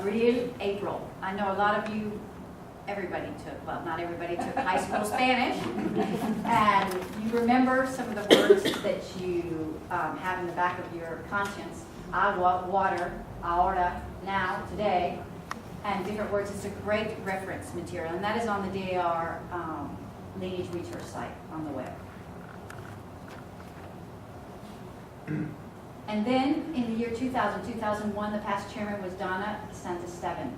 Real April. I know a lot of you, everybody took, well, not everybody took high school Spanish, and you remember some of the words that you have in the back of your conscience. Agua, water, ahora, now, today, and different words. It's a great reference material, and that is on the DAR lineage research site on the web. And then in the year 2001, the past chairman was Donna Santisteban.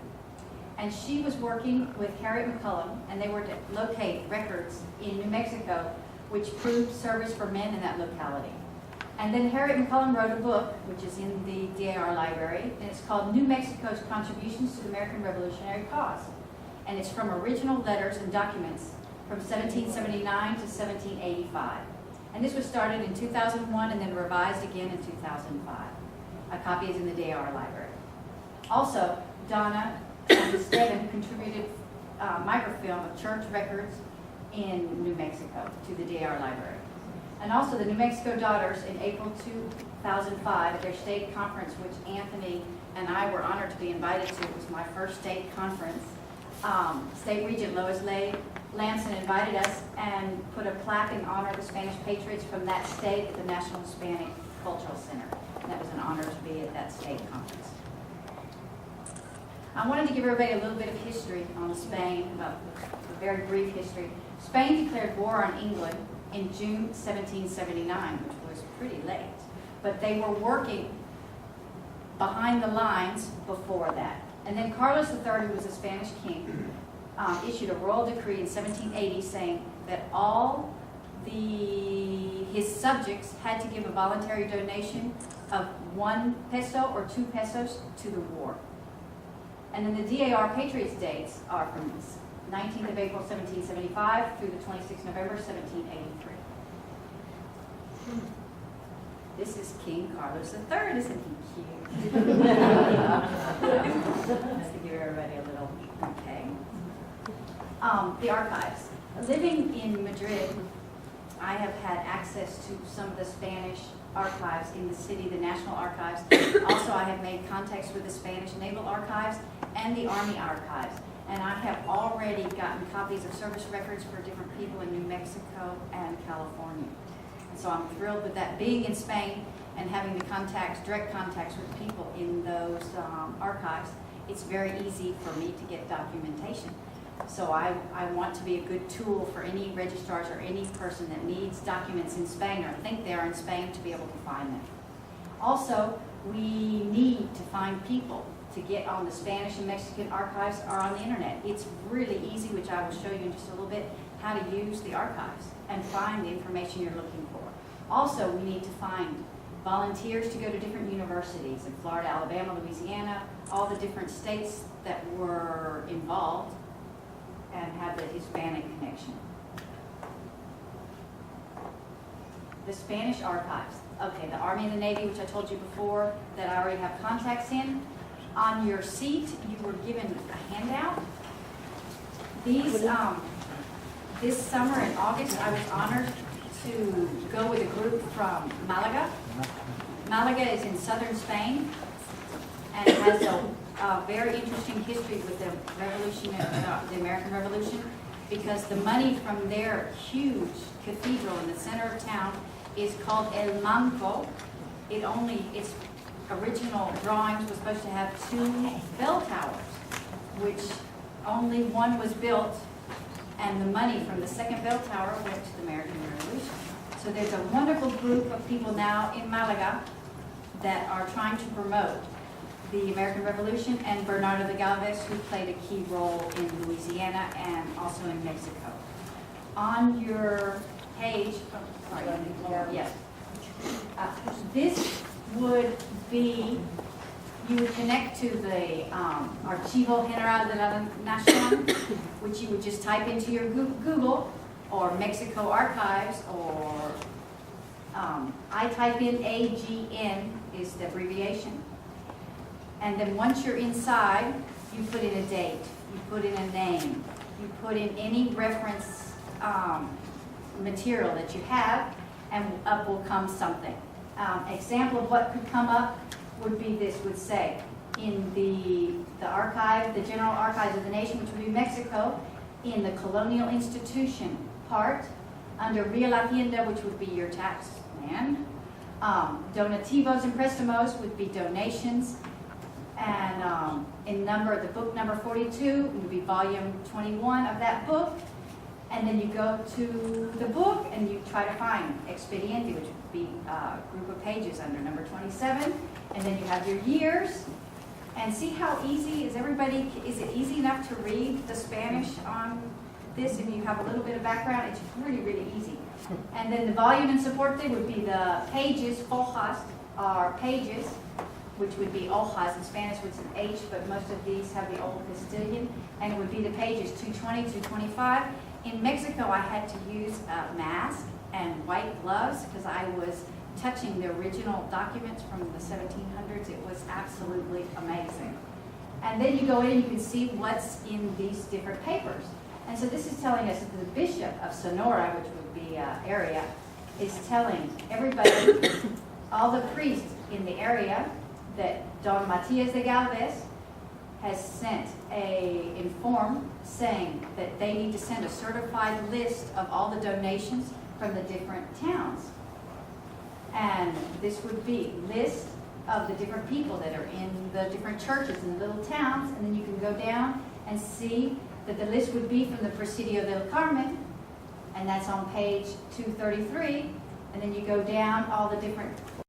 And she was working with Harriet McCullum, and they were to locate records in New Mexico which proved service for men in that locality. And then Harriet McCullum wrote a book, which is in the DAR library, and it's called New Mexico's Contributions to the American Revolutionary Cause. And it's from original letters and documents from 1779 to 1785. And this was started in 2001 and then revised again in 2005. A copy is in the DAR library. Also, Donna Steven contributed microfilm of church records in New Mexico to the DAR library. And also the New Mexico Daughters in April 2005 at their state conference, which Anthony and I were honored to be invited to. It was my first state conference. State Regent Lois Lanson invited us and put a plaque in honor of the Spanish patriots from that state at the National Hispanic Cultural Center. And that was an honor to be at that state conference. I wanted to give everybody a little bit of history on Spain, about a very brief history. Spain declared war on England in June 1779, which was pretty late. But they were working behind the lines before that. And then Carlos III, who was a Spanish king, issued a royal decree in 1780 saying that all his subjects had to give a voluntary donation of 1 peso or 2 pesos to the war. And then the DAR Patriots dates are from 19th of April 1775 through the 26th of November 1783. This is King Carlos III, isn't he cute? Just to give everybody a little, okay. The archives. Living in Madrid, I have had access to some of the Spanish archives in the city, the National Archives. Also, I have made contacts with the Spanish Naval Archives and the Army Archives. And I have already gotten copies of service records for different people in New Mexico and California. And so I'm thrilled with that. Being in Spain and having the direct contacts with people in those archives, it's very easy for me to get documentation. So I want to be a good tool for any registrars or any person that needs documents in Spain or think they are in Spain to be able to find them. Also, we need to find people to get on the Spanish and Mexican archives or on the internet. It's really easy, which I will show you in just a little bit, how to use the archives and find the information you're looking for. Also, we need to find volunteers to go to different universities in Florida, Alabama, Louisiana, all the different states that were involved and have the Hispanic connection. The Spanish archives. Okay, the Army and the Navy, which I told you before that I already have contacts in. On your seat, you were given a handout. These, this summer in August, I was honored to go with a group from Malaga. Malaga is in southern Spain and has a very interesting history with the revolution, the American Revolution, because the money from their huge cathedral in the center of town is called El Manco. Its original drawings were supposed to have 2 bell towers, which only one was built, and the money from the second bell tower went to the American Revolution. So there's a wonderful group of people now in Malaga that are trying to promote the American Revolution, and Bernardo de Galvez, who played a key role in Louisiana and also in Mexico. On your page, yes, this would be, you would connect to the Archivo General de la Nación, which you would just type into your Google, or Mexico Archives, or I type in AGN is the abbreviation. And then once you're inside, you put in a date, you put in a name, you put in any reference material that you have, and up will come something. Example of what could come up would be this, would say, in the archive, the General Archives of the Nation, which would be Mexico, in the colonial institution part, under Real Hacienda, which would be your tax man. Donativos and Prestimos would be donations. And in the book number 42 would be volume 21 of that book. And then you go to the book and you try to find Expediente, which would be a group of pages under number 27. And then you have your years. And see how easy is everybody, is it easy enough to read the Spanish on this? If you have a little bit of background, it's really, really easy. And then the volume and soporte would be the pages, fojas are pages, which would be hojas in Spanish, which is an H, but most of these have the old Castilian, and it would be the pages 220, 225. In Mexico, I had to use a mask and white gloves because I was touching the original documents from the 1700s. It was absolutely amazing. And then you go in and you can see what's in these different papers. And so this is telling us that the Bishop of Sonora, which would be area, is telling everybody, all the priests in the area, that Don Matias de Galvez has sent a form saying that they need to send a certified list of all the donations from the different towns. And this would be list of the different people that are in the different churches in the little towns, and then you can go down and see that the list would be from the Presidio del Carmen, and that's on page 233, and then you go down all the different